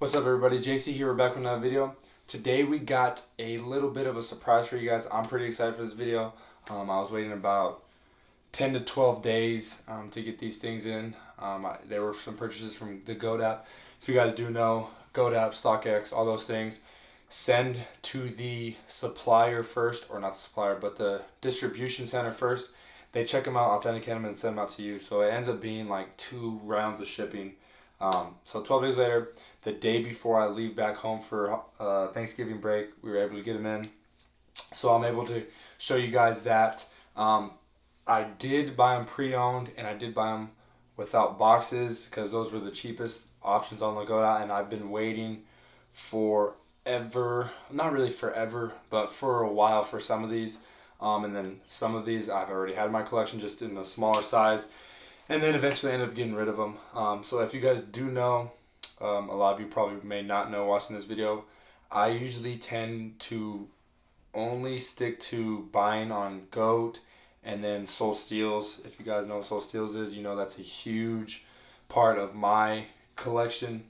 What's up everybody, JC here, we're back with another video. Today we got a little bit of a surprise for you guys. I'm pretty excited for this video. I was waiting about 10 to 12 days to get these things in. There were some purchases from the Goat app. If you guys do know, Goat app, StockX, all those things, send to the supplier first, or not the supplier, but the distribution center first. They check them out, authenticate them, and send them out to you. So it ends up being like 2 rounds of shipping. So 12 days later, the day before I leave back home for Thanksgiving break, we were able to get them in. So I'm able to show you guys that. I did buy them pre-owned, and I did buy them without boxes because those were the cheapest options on the Goat app, and I've been waiting forever, not really forever, but for a while for some of these. And then some of these I've already had in my collection just in a smaller size, and then eventually end up getting rid of them. So if you guys do know, a lot of you probably may not know watching this video, I usually tend to only stick to buying on Goat and then Soul Steals. If you guys know what Soul Steals is, you know that's a huge part of my collection,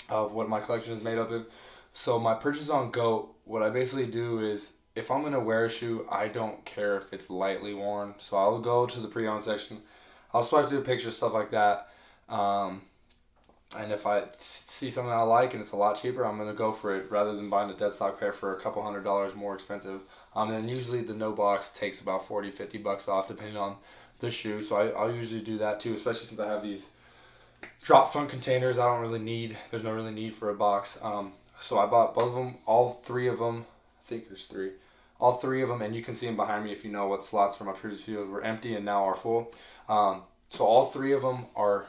of what my collection is made up of. So my purchase on Goat, what I basically do is, if I'm going to wear a shoe, I don't care if it's lightly worn. So I'll go to the pre-owned section, I'll swipe through the pictures, stuff like that. And if I see something I like and it's a lot cheaper, I'm going to go for it rather than buying a dead stock pair for a couple $100 more expensive. And usually the no box takes about 40, 50 bucks off depending on the shoe. So I'll usually do that too, especially since I have these drop front containers. There's no really need for a box. So I bought both of them, all 3 of them. I think there's 3. All 3 of them, and you can see them behind me if you know what slots from my previous videos were empty and now are full. So all 3 of them are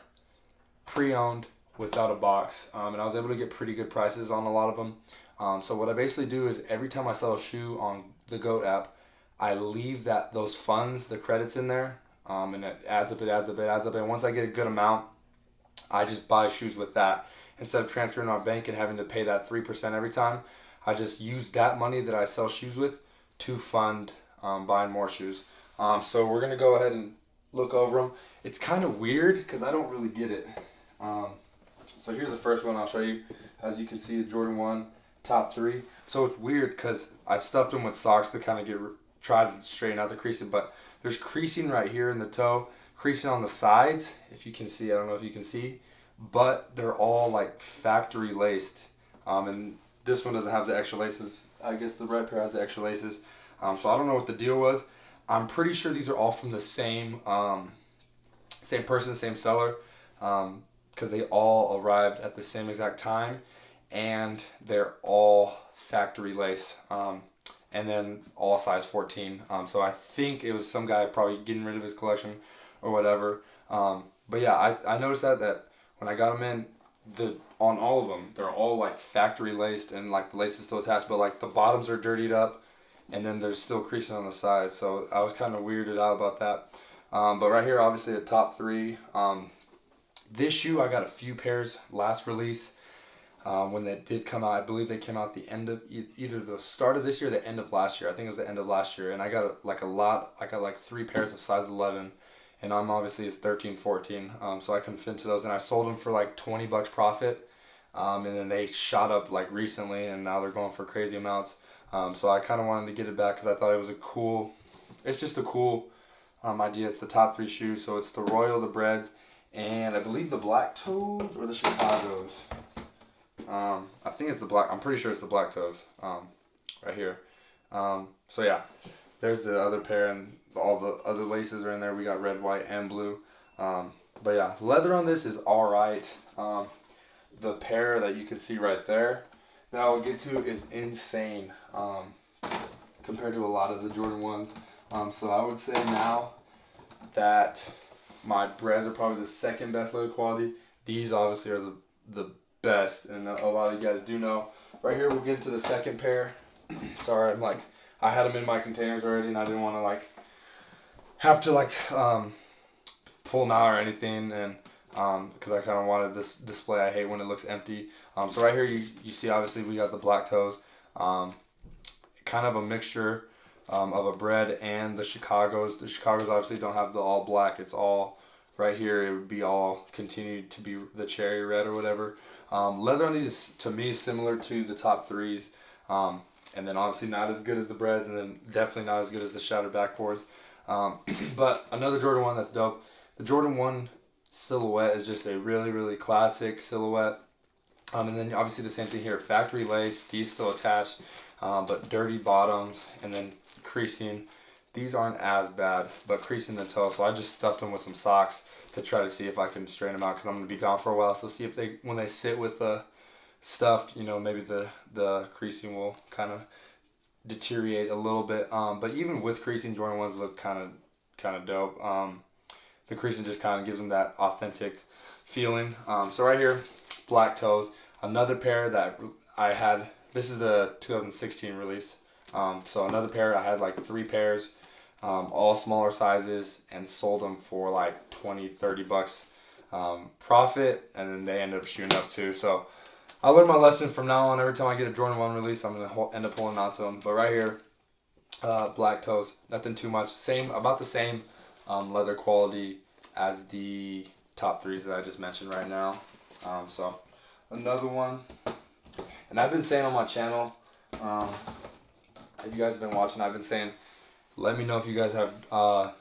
pre-owned without a box, and I was able to get pretty good prices on a lot of them. So what I basically do is every time I sell a shoe on the Goat app, I leave those funds, the credits in there, and it adds up, and once I get a good amount, I just buy shoes with that. Instead of transferring our bank and having to pay that 3% every time, I just use that money that I sell shoes with to fund buying more shoes. So we're going to go ahead and look over them. It's kind of weird because I don't really get it. So here's the first one I'll show you. As you can see, the Jordan 1 top 3. So it's weird because I stuffed them with socks to kind of try to straighten out the creasing, but there's creasing right here in the toe, creasing on the sides, if you can see. I don't know if you can see, but they're all like factory laced. And this one doesn't have the extra laces. I guess the red pair has the extra laces. So I don't know what the deal was. I'm pretty sure these are all from the same person, same seller, because they all arrived at the same exact time, and they're all factory lace, and then all size 14. So I think it was some guy probably getting rid of his collection or whatever. But yeah, I noticed that when I got them in, on all of them, they're all like factory laced, and like the lace is still attached, but like the bottoms are dirtied up, and then there's still creasing on the sides. So I was kind of weirded out about that. But right here, obviously the top 3. This shoe, I got a few pairs last release. When they did come out, I believe they came out at the end of either the start of this year or the end of last year. I think it was the end of last year. And I got like a lot. I got like 3 pairs of size 11. And I'm obviously it's 13, 14. So I couldn't fit into those. And I sold them for like 20 bucks profit. And then they shot up like recently, and now they're going for crazy amounts. So I kind of wanted to get it back because I thought it was it's just a cool idea. It's the top 3 shoes. So it's the Royal, the Breads, and I believe the Black Toes or the Chicago's. I think it's the black. I'm pretty sure it's the Black Toes. Right here. So yeah, there's the other pair, and all the other laces are in there. We got red, white, and blue. But yeah, leather on this is all right. The pair that you can see right there that I will get to is insane compared to a lot of the Jordan 1s. So I would say now that my Breads are probably the second best leather quality. These obviously are the best, and a lot of you guys do know. Right here, we'll get into the second pair. Sorry, I had them in my containers already, and I didn't want to have to pull them out or anything, and because I kind of wanted this display. I hate when it looks empty. So right here, you see obviously we got the Black Toes, kind of a mixture of a Bread and the Chicago's. The Chicago's obviously don't have the all black. It's all right here it would be all continued to be the cherry red or whatever. Leather on these to me is similar to the top threes, and then obviously not as good as the Breds, and then definitely not as good as the Shattered Backboards. But another Jordan 1 that's dope. The Jordan 1 silhouette is just a really, really classic silhouette. And then obviously the same thing here, factory lace, these still attached, but dirty bottoms, and then creasing. These aren't as bad, but creasing the toe, so I just stuffed them with some socks to try to see if I can straighten them out, because I'm going to be gone for a while, so see if they, when they sit with the stuffed, you know, maybe the creasing will kind of deteriorate a little bit. But even with creasing, Jordan 1s look kind of dope. The creasing just kind of gives them that authentic feeling. So right here, black toes. Another pair that I had, this is the 2016 release. So another pair, I had like 3 pairs, all smaller sizes, and sold them for like 20, 30 bucks profit, and then they ended up shooting up too. So I learned my lesson. From now on, every time I get a Jordan 1 release, I'm going to end up holding on to them. But right here, black toes, nothing too much. About the same leather quality as the top threes that I just mentioned right now. So another one, and I've been saying on my channel, if you guys have been watching, I've been saying, let me know if you guys have Jordan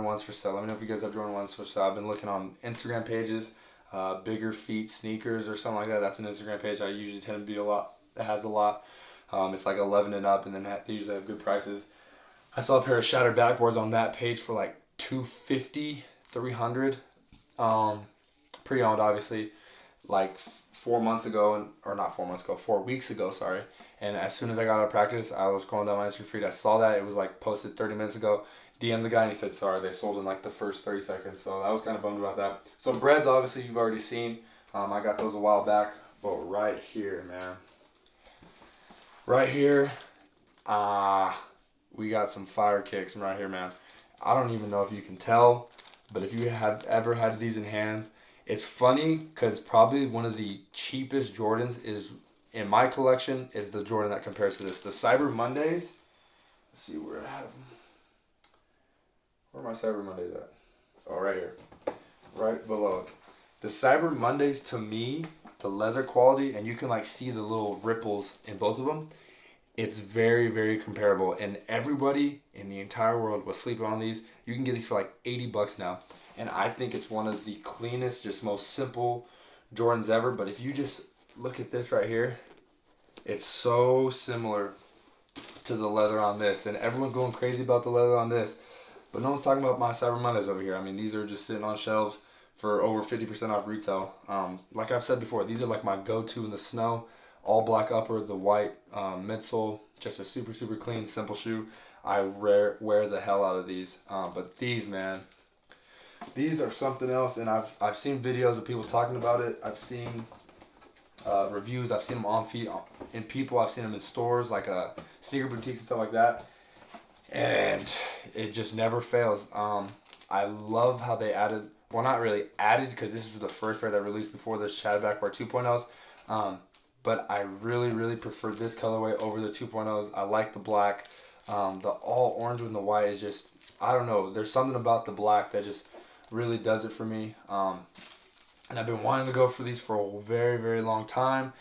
1s for sale. Let me know if you guys have Jordan 1s for sale. I've been looking on Instagram pages, Bigger Feet Sneakers or something like that. That's an Instagram page I usually tend to be a lot. It has a lot. It's like 11 and up, and then they usually have good prices. I saw a pair of Shattered Backboards on that page for like $250, $300. Pre-owned, obviously, like 4 months ago, or not 4 months ago, 4 weeks ago, sorry. And as soon as I got out of practice, I was scrolling down my Instagram feed. I saw that it was like posted 30 minutes ago. DM'd the guy and he said, sorry, they sold in like the first 30 seconds. So I was kind of bummed about that. So Breds, obviously, you've already seen. I got those a while back. But right here, man. Right here, we got some fire kicks right here, man. I don't even know if you can tell, but if you have ever had these in hands, it's funny because probably one of the cheapest Jordans is, in my collection, is the Jordan that compares to this. The Cyber Mondays. Let's see where I have them. Where are my Cyber Mondays at? Oh, right here. Right below it. The Cyber Mondays, to me, the leather quality, and you can like see the little ripples in both of them. It's very, very comparable. And everybody in the entire world was sleeping on these. You can get these for like 80 bucks now. And I think it's one of the cleanest, just most simple Jordans ever. But if you just look at this right here, it's so similar to the leather on this. And everyone's going crazy about the leather on this. But no one's talking about my Cyber Mondays over here. I mean, these are just sitting on shelves for over 50% off retail. Like I've said before, these are like my go-to in the snow. All black upper, the white midsole, just a super, super clean, simple shoe. I wear the hell out of these. But these, man, these are something else. And I've seen videos of people talking about it. I've seen reviews. I've seen them on feet in people. I've seen them in stores like sneaker boutiques and stuff like that. And it just never fails. I love how they added, well, not really added, because this was the first pair that released before the Shattered Backboard 2.0s. But I really, really prefer this colorway over the 2.0s. I like the black. The all orange with the white is just, I don't know. There's something about the black that just really does it for me. And I've been wanting to go for these for a very, very long time.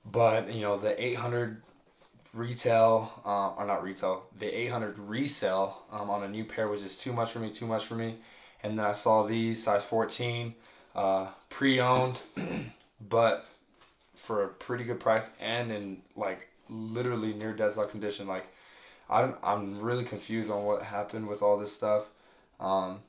But, you know, the 800 retail, or not retail, the 800 resale on a new pair was just too much for me. And then I saw these, size 14, pre-owned, but for a pretty good price and in like literally near dead stock condition. Like I'm really confused on what happened with all this stuff. But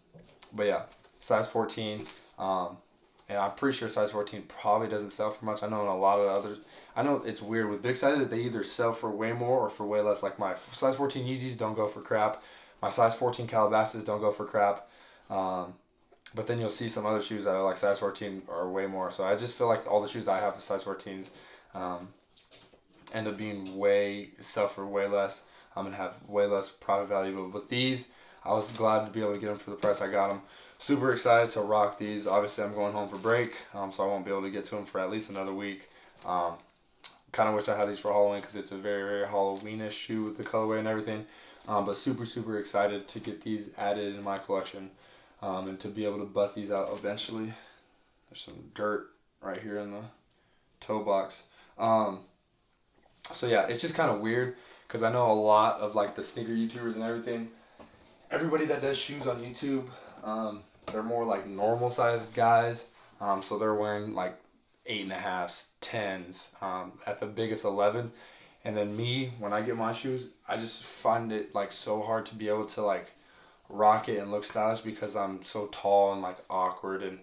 yeah, size 14. And I'm pretty sure size 14 probably doesn't sell for much. I know in a lot of others, I know it's weird with big sizes, they either sell for way more or for way less. Like my size 14 Yeezys don't go for crap. My size 14 Calabasas don't go for crap. But then you'll see some other shoes that are like size 14 are way more. So I just feel like all the shoes I have, the size 14s, end up being sell for way less. And have way less profit value. But with these, I was glad to be able to get them for the price I got them. Super excited to rock these. Obviously, I'm going home for break, so I won't be able to get to them for at least another week. Kind of wish I had these for Halloween because it's a very, very Halloweenish shoe with the colorway and everything. But super, super excited to get these added in my collection. and to be able to bust these out eventually. There's some dirt right here in the toe box. So yeah, it's just kind of weird because I know a lot of like the sneaker YouTubers and everything. Everybody that does shoes on YouTube, they're more like normal sized guys. So they're wearing like 8.5s, 10s, at the biggest 11. And then me, when I get my shoes, I just find it like so hard to be able to like rock it and look stylish because I'm so tall and like awkward, and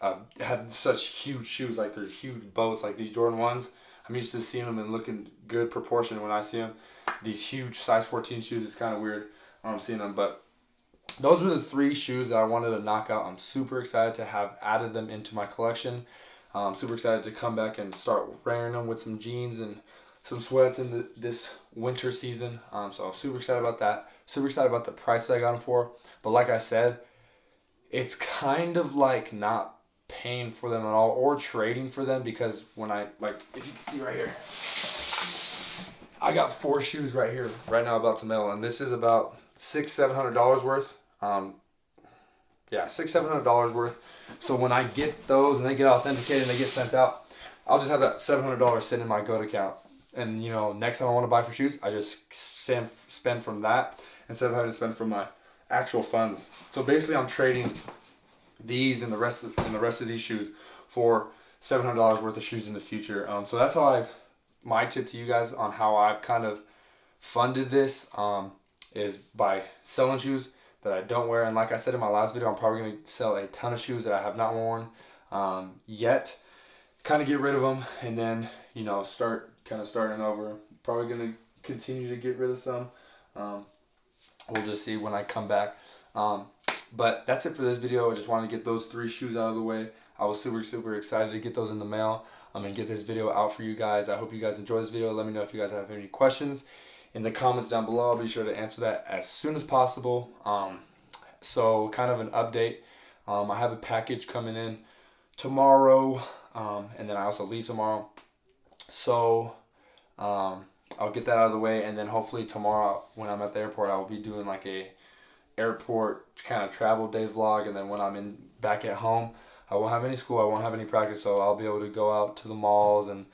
I have such huge shoes, like they're huge boats, like these Jordan 1s. I'm used to seeing them and looking good proportion when I see them. These huge size 14 shoes, it's kind of weird when I'm seeing them, but those were the 3 shoes that I wanted to knock out. I'm super excited to have added them into my collection. I'm super excited to come back and start wearing them with some jeans and some sweats in this winter season. So I'm super excited about that. Super excited about the price that I got them for. But like I said, it's kind of like not paying for them at all or trading for them, because when I, like, if you can see right here, I got 4 shoes right here right now about to mail, and this is about $600-700 worth. Yeah, $600-700 worth. So when I get those and they get authenticated and they get sent out, I'll just have that $700 sitting in my GOAT account. And you know, next time I want to buy for shoes, I just spend from that instead of having to spend from my actual funds. So basically, I'm trading these and the rest of these shoes for $700 worth of shoes in the future. So that's how my tip to you guys on how I've kind of funded this is by selling shoes that I don't wear. And like I said in my last video, I'm probably going to sell a ton of shoes that I have not worn yet, kind of get rid of them, and then, you know, starting over. Probably going to continue to get rid of some. We'll just see when I come back. But that's it for this video. I just wanted to get those 3 shoes out of the way. I was super excited to get those in the mail and get this video out for you guys. I hope you guys enjoy this video. Let me know if you guys have any questions in the comments down below. I'll be sure to answer that as soon as possible. So kind of an update. I have a package coming in tomorrow, and then I also leave tomorrow. So I'll get that out of the way, and then hopefully tomorrow when I'm at the airport, I will be doing like a airport kind of travel day vlog. And then when I'm back at home, I won't have any school, I won't have any practice, so I'll be able to go out to the malls and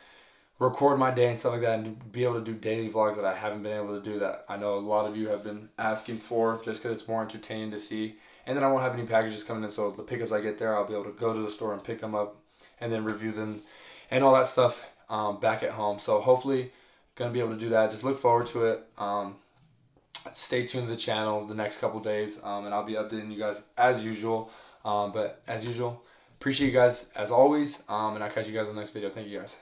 record my day and stuff like that, and be able to do daily vlogs that I haven't been able to do, that I know a lot of you have been asking for, just because it's more entertaining to see. And then I won't have any packages coming in, so the pickups I get there, I'll be able to go to the store and pick them up and then review them and all that stuff back at home. So hopefully going to be able to do that. Just look forward to it. Stay tuned to the channel the next couple days, and I'll be updating you guys as usual. But as usual, appreciate you guys as always, and I'll catch you guys in the next video. Thank you guys.